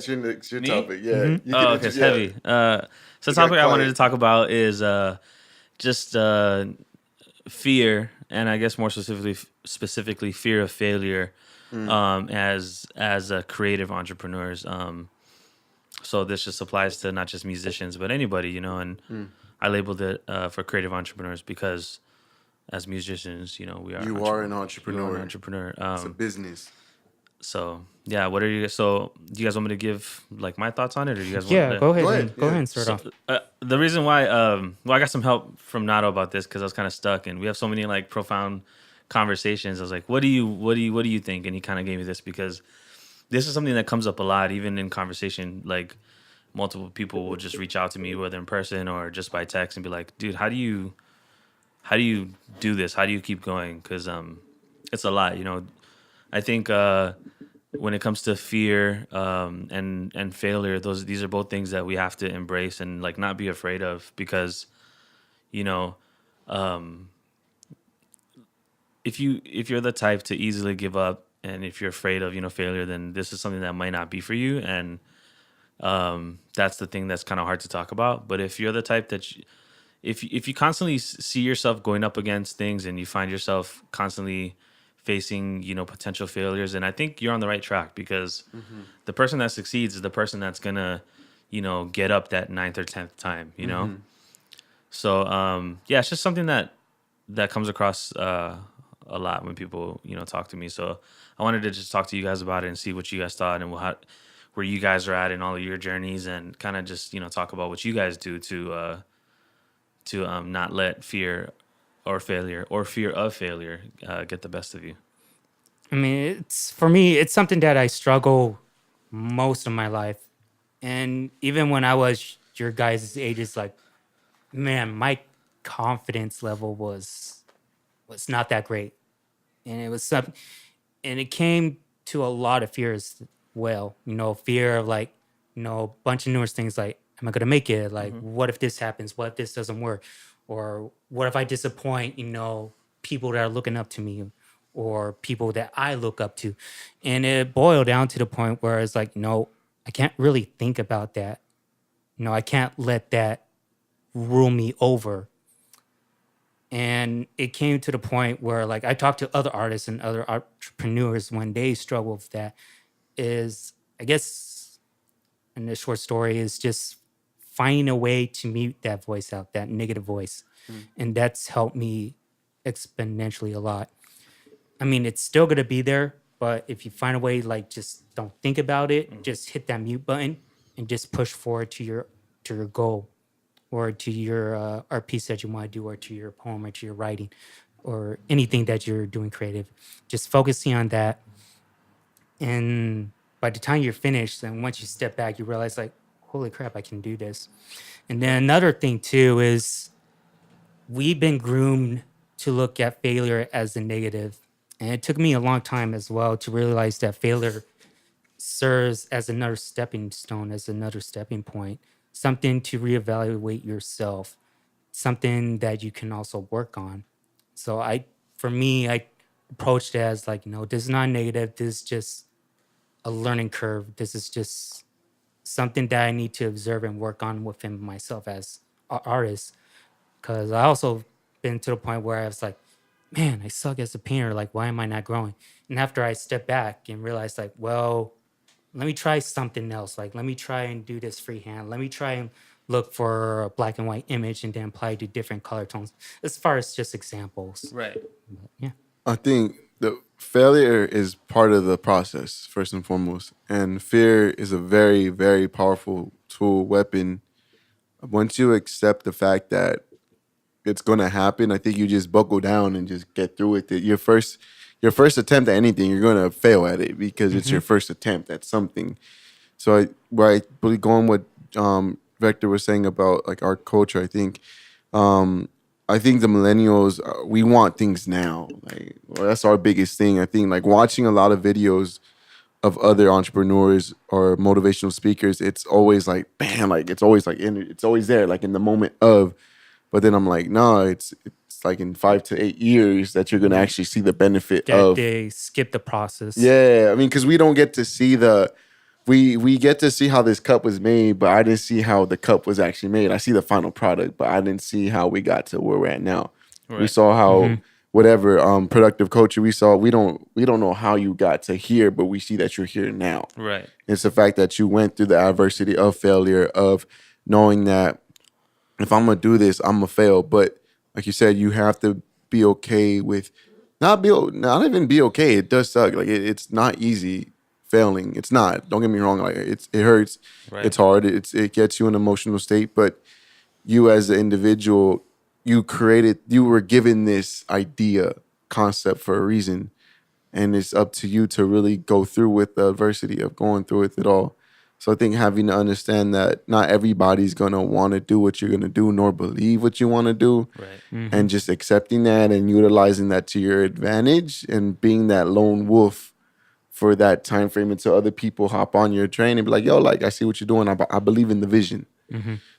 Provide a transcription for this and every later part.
it's your Me? topic. Yeah. Mm-hmm. You Oh, can okay, it's yeah. heavy. So the You got topic I wanted quiet. to talk about is just fear, and I guess more specifically fear of failure as creative entrepreneurs. So this just applies to not just musicians, but anybody, and I labeled it for creative entrepreneurs because as musicians, we are You are an you are an entrepreneur. entrepreneur. It's a business. So yeah, what are you? So do you guys want me to give like my thoughts on it, or do you guys want Yeah, to? go ahead Go and ahead. go ahead Yeah. and start off. The reason why, well, I got some help from Nato about this because I was kind of stuck, and we have so many like profound conversations. I was like, what do you think? And he kind of gave me this because this is something that comes up a lot, even in conversation. Like multiple people will just reach out to me, whether in person or just by text, and be like, dude, how do you do this? How do you keep going? Because it's a lot, I think when it comes to fear and failure, these are both things that we have to embrace and like not be afraid of because you know um, if you're the type to easily give up and if you're afraid of failure, then this is something that might not be for you, and that's the thing that's kind of hard to talk about. But if you're the type that if you constantly see yourself going up against things and you find yourself constantly facing potential failures, and I think you're on the right track because the person that succeeds is the person that's gonna get up that ninth or 10th time. So yeah, it's just something that comes across a lot when people talk to me. So I wanted to just talk to you guys about it and see what you guys thought and where you guys are at in all of your journeys, and kind of just talk about what you guys do to not let fear or failure or fear of failure get the best of you. I mean, it's for me, it's something that I struggle most of my life. And even when I was your guys' age, it's like, man, my confidence level was not that great. And it was some and it came to a lot of fears as well. Fear of like, a bunch of numerous things like, am I gonna make it? Like, what if this happens? What if this doesn't work? Or what if I disappoint, people that are looking up to me or people that I look up to? And it boiled down to the point where it's like, no, I can't really think about that. I can't let that rule me over. And it came to the point where like I talked to other artists and other entrepreneurs when they struggle with that is, I guess, in the short story, is just finding a way to mute that voice out, that negative voice. And that's helped me exponentially a lot. I mean, it's still going to be there, but if you find a way, like, just don't think about it, just hit that mute button and just push forward to your goal, or to your art piece that you want to do, or to your poem, or to your writing, or anything that you're doing creative. Just focusing on that. And by the time you're finished, and once you step back, you realize like, holy crap, I can do this. And then another thing too is we've been groomed to look at failure as a negative. And it took me a long time as well to realize that failure serves as another stepping stone, as another stepping point, something to reevaluate yourself, something that you can also work on. So for me, I approached it as like, this is not negative. This is just a learning curve. This is just something that I need to observe and work on within myself as an artist. Because I also been to the point where I was like, man, I suck as a painter. Like, why am I not growing? And after I stepped back and realized like, well, let me try something else. Like, let me try and do this freehand. Let me try and look for a black and white image and then apply to different color tones, as far as just examples. Right. But, yeah. I think the failure is part of the process, first and foremost. And fear is a very, very powerful tool, weapon. Once you accept the fact that it's going to happen, I think you just buckle down and just get through with it. Your first attempt at anything, you're going to fail at it because it's your first attempt at something. So I believe going what Vector was saying about like our culture, I think the millennials, we want things now. Like, well, that's our biggest thing. I think like watching a lot of videos of other entrepreneurs or motivational speakers, it's always like, bam, like it's always like it's always there, like in the moment of. But then I'm like, no, it's like in 5 to 8 years that you're gonna actually see the benefit That of. they skip the process. Yeah, I mean, because we don't get to see the we get to see how this cup was made, but I didn't see how the cup was actually made. I see the final product, but I didn't see how we got to where we're at now. We Right. saw how whatever productive culture we saw. We don't know how you got to here, but we see that you're here now. Right. It's the fact that you went through the adversity of failure, of knowing that if I'm gonna do this, I'm gonna fail. But like you said, you have to be okay with not even be okay. It does suck. Like it's not easy failing. It's not. Don't get me wrong. Like it hurts. Right. It's hard. It gets you in an emotional state. But you as an individual, you were given this idea concept for a reason, and it's up to you to really go through with the adversity of going through with it all. So I think having to understand that not everybody's gonna want to do what you're gonna do, nor believe what you want to do, Right. and just accepting that and utilizing that to your advantage, and being that lone wolf for that time frame until other people hop on your train and be like, "Yo, like I see what you're doing. I believe in the vision."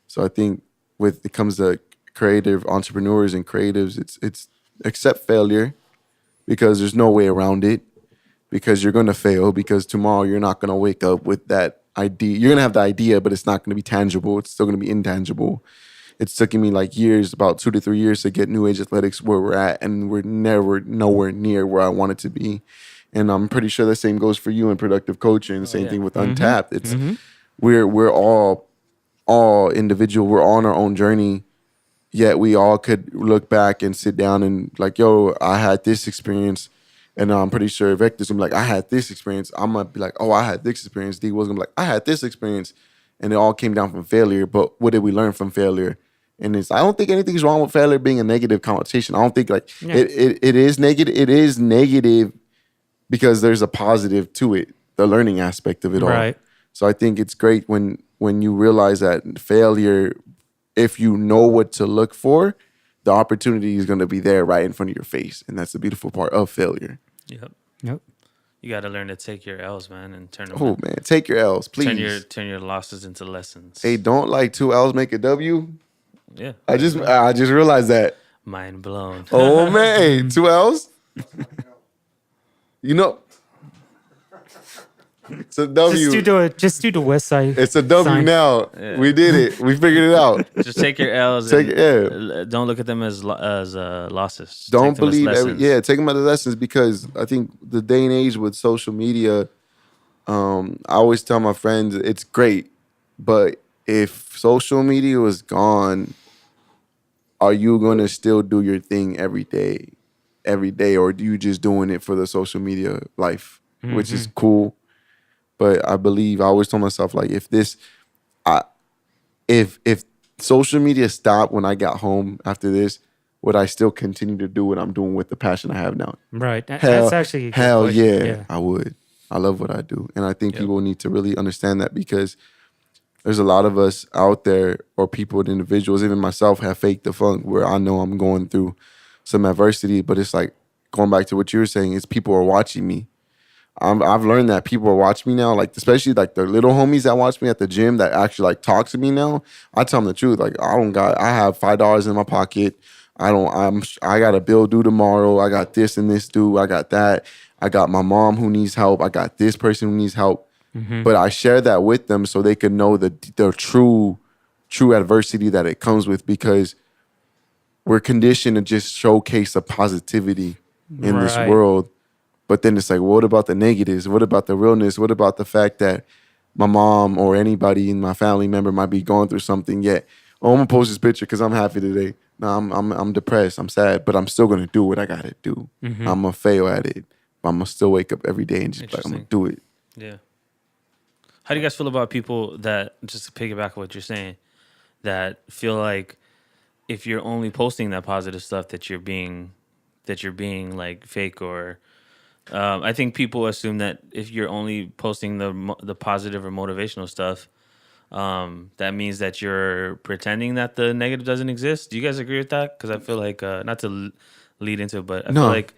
So I think with it comes to creative entrepreneurs and creatives, it's accept failure because there's no way around it, because you're going to fail, because tomorrow you're not going to wake up with that idea. You're going to have the idea, but it's not going to be tangible. It's still going to be intangible. It's taken me like years, about 2 to 3 years to get New Age Athletics where we're at, and we're never nowhere near where I want it to be. And I'm pretty sure the same goes for you in productive coaching. The same yeah. thing with Untapped. It's we're all individual. We're all on our own journey. Yet we all could look back and sit down and like, yo, I had this experience. And I'm pretty sure Vector's gonna be like, I had this experience. I'm gonna be like, oh, I had this experience. D was gonna be like, I had this experience. And it all came down from failure. But what did we learn from failure? And I don't think anything's wrong with failure being a negative connotation. I don't think like it is negative. It is negative because there's a positive to it, the learning aspect of it all. Right. So I think it's great when you realize that failure, if you know what to look for, the opportunity is going to be there right in front of your face. And that's the beautiful part of failure. Yep. Yep. You got to learn to take your L's, man, and turn them. Oh, man. Take your L's, please. Turn your losses into lessons. Hey, don't like 2 L's make a W. Yeah. I just realized that. Mind blown. Oh, man. 2 L's? You know. It's a W. Just do the West Side. It's a W sign. now. Yeah. We did it. We figured it out. Just take your L's. Take Don't look at them as losses. Don't Take them as believe lessons. take them as lessons, because I think the day and age with social media, I always tell my friends it's great, but if social media was gone, are you gonna still do your thing every day, or do you just doing it for the social media life, which is cool? But I always told myself, like, if social media stopped when I got home after this, would I still continue to do what I'm doing with the passion I have now? Right. That's Hell, actually a good hell question. yeah, I would. I love what I do. And I think people need to really understand that, because there's a lot of us out there, or people and individuals, even myself, have faked the funk where I know I'm going through some adversity, but it's like, going back to what you were saying, is people are watching me. I've learned that people are watching me now, like especially like the little homies that watch me at the gym that actually like talk to me now. I tell them the truth. Like I have $5 in my pocket. I got a bill due tomorrow. I got this and this due. I got that. I got my mom who needs help. I got this person who needs help. But I share that with them so they could know the true adversity that it comes with, because we're conditioned to just showcase the positivity in this Right. world. But then it's like, what about the negatives? What about the realness? What about the fact that my mom or anybody in my family member might be going through something, yet, oh, I'm gonna post this picture because I'm happy today. No, I'm depressed. I'm sad, but I'm still gonna do what I gotta do. I'm gonna fail at it, but I'm gonna still wake up every day and just be like, I'm gonna do it. Yeah. How do you guys feel about people that, just to piggyback on what you're saying, that feel like if you're only posting that positive stuff that you're being like fake, or I think people assume that if you're only posting the positive or motivational stuff, that means that you're pretending that the negative doesn't exist. Do you guys agree with that? Because I feel like, not to lead into it, but I feel like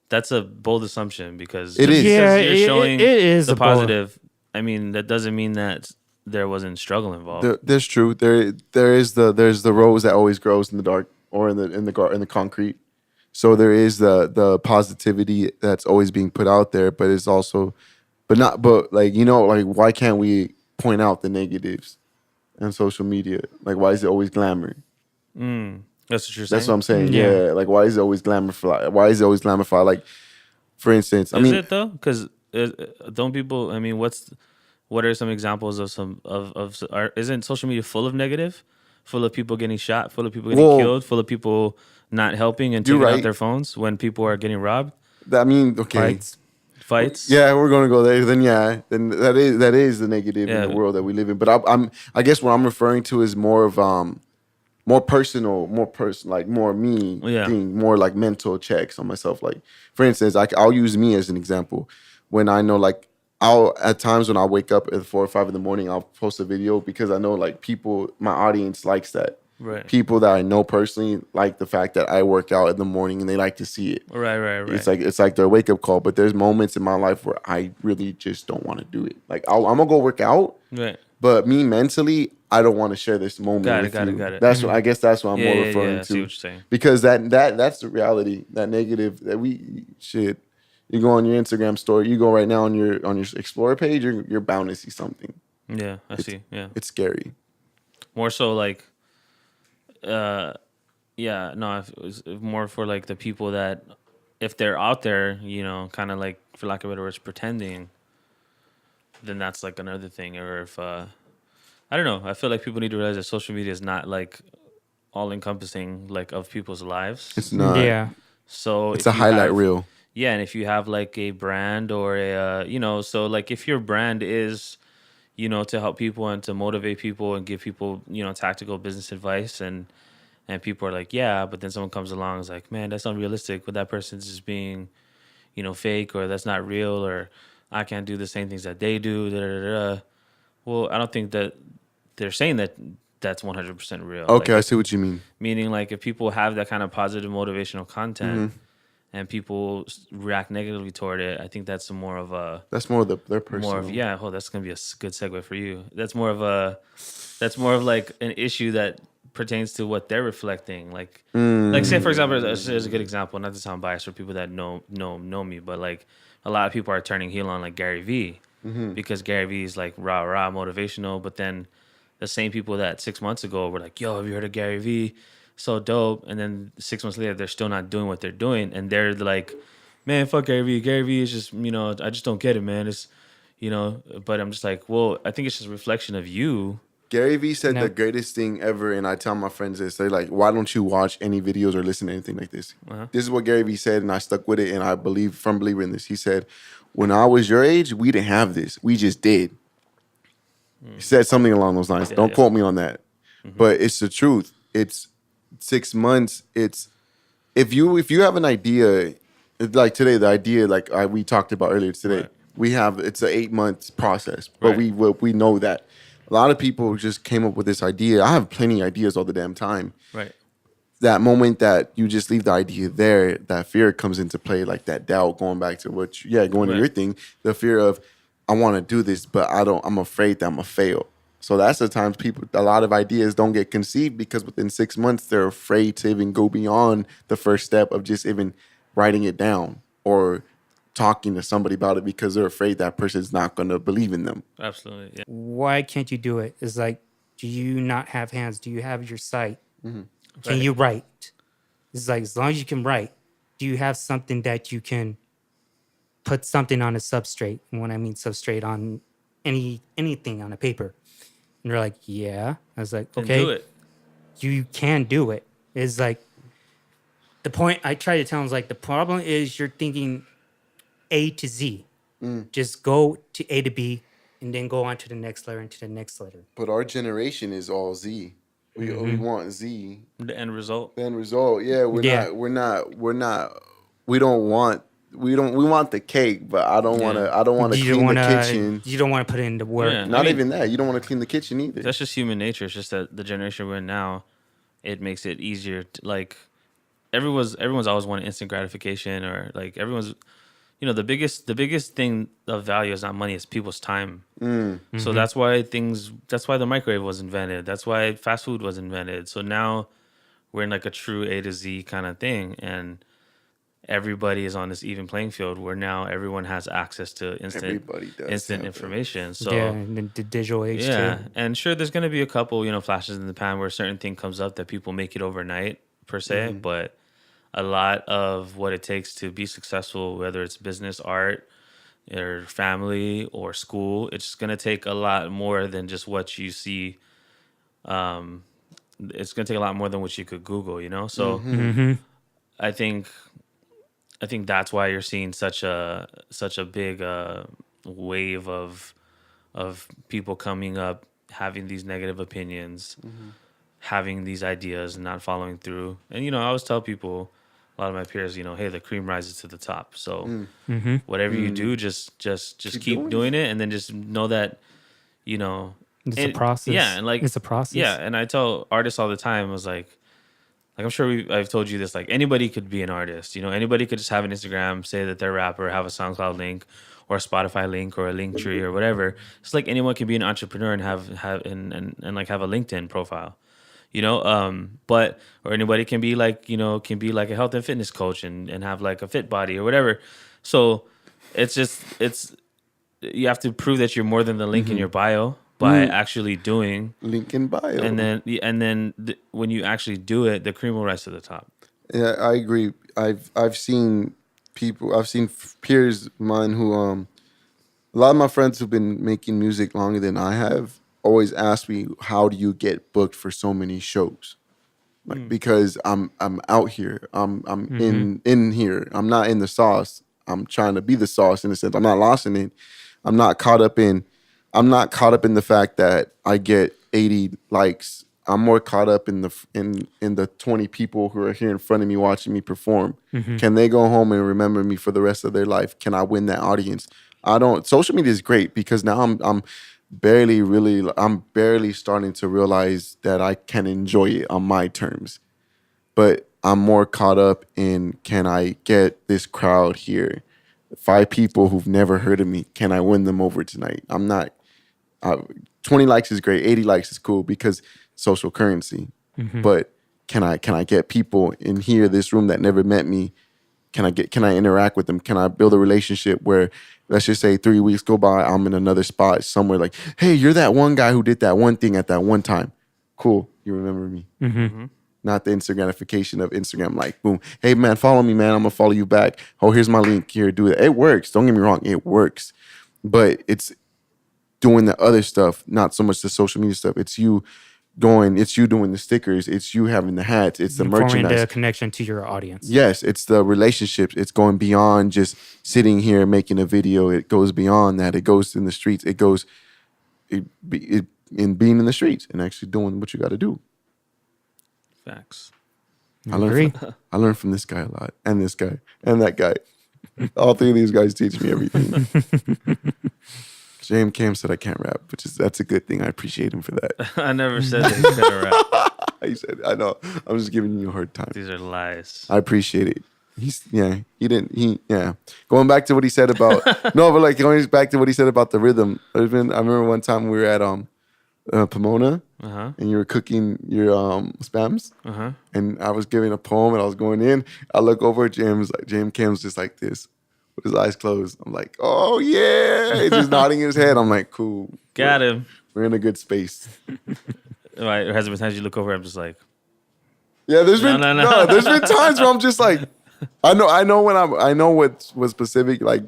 that's a bold assumption, because It is. Yeah, you're showing it is the a bold- positive. I mean, that doesn't mean that there wasn't struggle involved. There's true. There's the rose that always grows in the dark, or in the concrete. So there is the positivity that's always being put out there, but but like, you know, like, why can't we point out the negatives on social media? Like, why is it always glamour? That's what you're That's saying. what I'm saying. Yeah. Yeah. Like, why is it always glamified? Why is it always glamified? Like, for instance, I Is mean, it though? Because don't people? I mean, what are some examples of some of isn't social media full of negative, full of people getting shot, full of people getting well, killed, full of people not helping and you're taking out right. their phones when people are getting robbed, I mean, okay. Fights. fights? Yeah, we're gonna go there. Then yeah, then that is the negative in the Yeah, world that we live in. But I guess what I'm referring to is more of like more me Yeah. thing, more like mental checks on myself. Like, for instance, I'll use me as an example. When I know, like, I'll at times when I wake up at 4 or 5 in the morning, I'll post a video because I know, like, people, my audience likes that. Right. People that I know personally like the fact that I work out in the morning and they like to see it. Right. It's like their wake up call. But there's moments in my life where I really just don't want to do it. Like, I'm gonna go work out, Right. but me mentally, I don't want to share this moment Got it, with got it, you. got it. That's what I guess. That's what I'm more referring I see what to. you're saying. Because that's the reality. That negative that we shit. You go on your Instagram story. You go right now on your Explorer page. You're bound to see something. Yeah, I see. Yeah. It's scary. More so like, yeah, no, if it was more for like the people that, if they're out there, you know, kind of like, for lack of better words, pretending, then that's like another thing. Or if, I don't know, I feel like people need to realize that social media is not like all encompassing, like, of people's lives. It's not. Yeah. So It's if a you highlight have, reel. yeah, and if you have like a brand or a, you know, so like if your brand is, you know, to help people and to motivate people and give people, you know, tactical business advice, and people are like, yeah, but then someone comes along and is like, man, that's unrealistic, but that person's just being, you know, fake, or that's not real, or I can't do the same things that they do. Da, da, da, da. Well, I don't think that they're saying that that's 100% real. Okay, Like I see what you mean. meaning like if people have that kind of positive motivational content Mm-hmm. and people react negatively toward it, I think that's more of a That's more of their more of personal. yeah. Oh, that's gonna be a good segue for you. That's more of like an issue that pertains to what they're reflecting. Like say for example, there's a good example. Not to sound biased for people that know me, but like a lot of people are turning heel on like Gary Vee because Gary Vee is like rah motivational, but then the same people that 6 months ago were like, "Yo, have you heard of Gary Vee? So dope," and then 6 months later they're still not doing what they're doing, and they're like, "Man, fuck Gary Vee. Gary Vee is just, you know, I just don't get it, man. It's, you know." But I'm just like, well, I think it's just a reflection of you. Gary Vee said No. the greatest thing ever, and I tell my friends this. They're like, "Why don't you watch any videos or listen to anything like this?" This is what Gary Vee said, and I stuck with it, and I believe, firm believer in this. He said, "When I was your age, we didn't have this. We just did." He said something along those lines. Don't yeah. quote me on that, but it's the truth. It's 6 months. It's if you have an idea, like today, the idea like we talked about earlier today, Right. we have it's an 8 month process, but Right. we know that a lot of people just came up with this idea. I have plenty of ideas all the damn time. Right. That moment that you just leave the idea there, that fear comes into play, like that doubt. Going back to going to Right. your thing, the fear of I want to do this, but I don't. I'm afraid that I'm gonna fail. So that's the times a lot of ideas don't get conceived because within 6 months they're afraid to even go beyond the first step of just even writing it down or talking to somebody about it because they're afraid that person's not gonna believe in them. Absolutely. Yeah. Why can't you do it? It's like, do you not have hands? Do you have your sight? Can Right. you write? It's like, as long as you can write, do you have something that you can put something on a substrate? And when I mean substrate, on anything on a paper. And they're like, yeah. I was like, And okay, do it. you can do it. It's like, the point I try to tell them is like, the problem is you're thinking A to Z. Just go to A to B and then go on to the next letter and to the next letter. But our generation is all Z. We want Z. The end result. End result. Yeah, Yeah. we don't want we want the cake, but I don't Yeah. want to You clean don't want the to. kitchen. You don't want to put it into work. Yeah. Not I mean, even that. You don't want to clean the kitchen either. That's just human nature. It's just that the generation we're in now, it makes it easier to, like, everyone's always wanting instant gratification, or like everyone's, you know, the biggest thing of value is not money, it's people's time. So that's why the microwave was invented. That's why fast food was invented. So now we're in like a true A to Z kind of thing, and everybody is on this even playing field where now everyone has access to Everybody does instant have that. information. So yeah, and the digital age yeah, too. and sure, there's gonna be a couple, flashes in the pan where a certain thing comes up that people make it overnight per se, but a lot of what it takes to be successful, whether it's business, art, or family or school, it's gonna take a lot more than just what you see. Um, it's gonna take a lot more than what you could Google. So Mm-hmm. I think I think that's why you're seeing such a big wave of people coming up having these negative opinions, having these ideas and not following through. And I always tell people, a lot of my peers, hey, the cream rises to the top. So Mm-hmm. whatever you do, just keep doing it, and then just know that you know, It's a process. yeah, and like It's a process. yeah, and I tell artists all the time, I was like I'm sure I've told you this, like anybody could be an artist. Anybody could just have an Instagram, say that they're a rapper, have a SoundCloud link or a Spotify link or a link tree or whatever. It's like anyone can be an entrepreneur and have and like have a LinkedIn profile. But or anybody can be like, a health and fitness coach and have like a fit body or whatever. So it's you have to prove that you're more than the link in your bio by actually doing. Link in bio. And then when you actually do it, the cream will rise to the top. Yeah, I agree. I've seen people. I've seen peers of mine who a lot of my friends who've been making music longer than I have always ask me, how do you get booked for so many shows? Like, because I'm out here. I'm in here. I'm not in the sauce. I'm trying to be the sauce in a sense. I'm not lost in it. I'm not caught up in the fact that I get 80 likes. I'm more caught up in the 20 people who are here in front of me watching me perform. Can they go home and remember me for the rest of their life? Can I win that audience? Social media is great because now I'm barely starting to realize that I can enjoy it on my terms. But I'm more caught up in, can I get this crowd here? 5 people who've never heard of me, can I win them over tonight? I'm not 20 likes is great, 80 likes is cool because social currency. But can I get people in here, this room that never met me? Can I interact with them? Can I build a relationship where, let's just say 3 weeks go by, I'm in another spot somewhere like, hey, you're that one guy who did that one thing at that one time. Cool, you remember me. Not the Instagramification of Instagram, like, boom, hey, man, follow me, man, I'm going to follow you back. Oh, here's my link, here, do it. It works, don't get me wrong, it works. But it's doing the other stuff, not so much the social media stuff. It's you doing the stickers, it's you having the hats, it's the Forming merchandise. the connection to your audience. Yes, it's the relationships. It's going beyond just sitting here making a video. It goes beyond that. It goes in the streets. It goes in being in the streets and actually doing what you got to do. Facts. I agree. I learned from this guy a lot, and this guy, and that guy. All 3 of these guys teach me everything. JMKM said I can't rap, that's a good thing. I appreciate him for that. I never said that you couldn't rap. He said, I know. I'm just giving you a hard time. These are lies. I appreciate it. Going back to what he said about going back to what he said about the rhythm. I remember one time we were at Pomona, and you were cooking your spams, and I was giving a poem and I was going in. I look over at JMKM's just like this, with his eyes closed. I'm like, oh yeah, he's just nodding his head. I'm like, cool, Got him. We're in a good space. Right? Has there been times you look over? I'm just like, Yeah, there's been No. there's been times where I'm just like, I know what specific like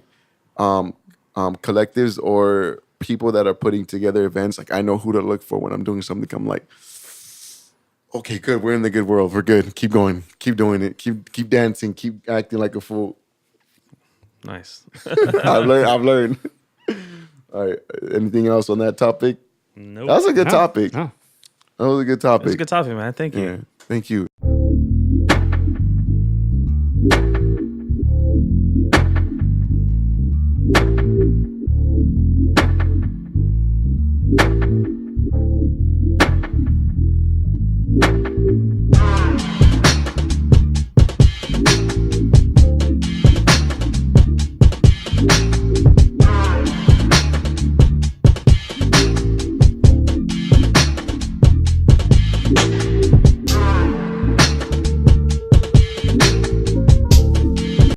collectives or people that are putting together events. Like I know who to look for when I'm doing something. I'm like, okay, good. We're in the good world. We're good. Keep going. Keep doing it. Keep dancing. Keep acting like a fool. nice. I've learned. All right. Anything else on that topic? Nope. That was a good No, topic. no. That was a good topic. It's a good topic, man. Thank you. Yeah. Thank you.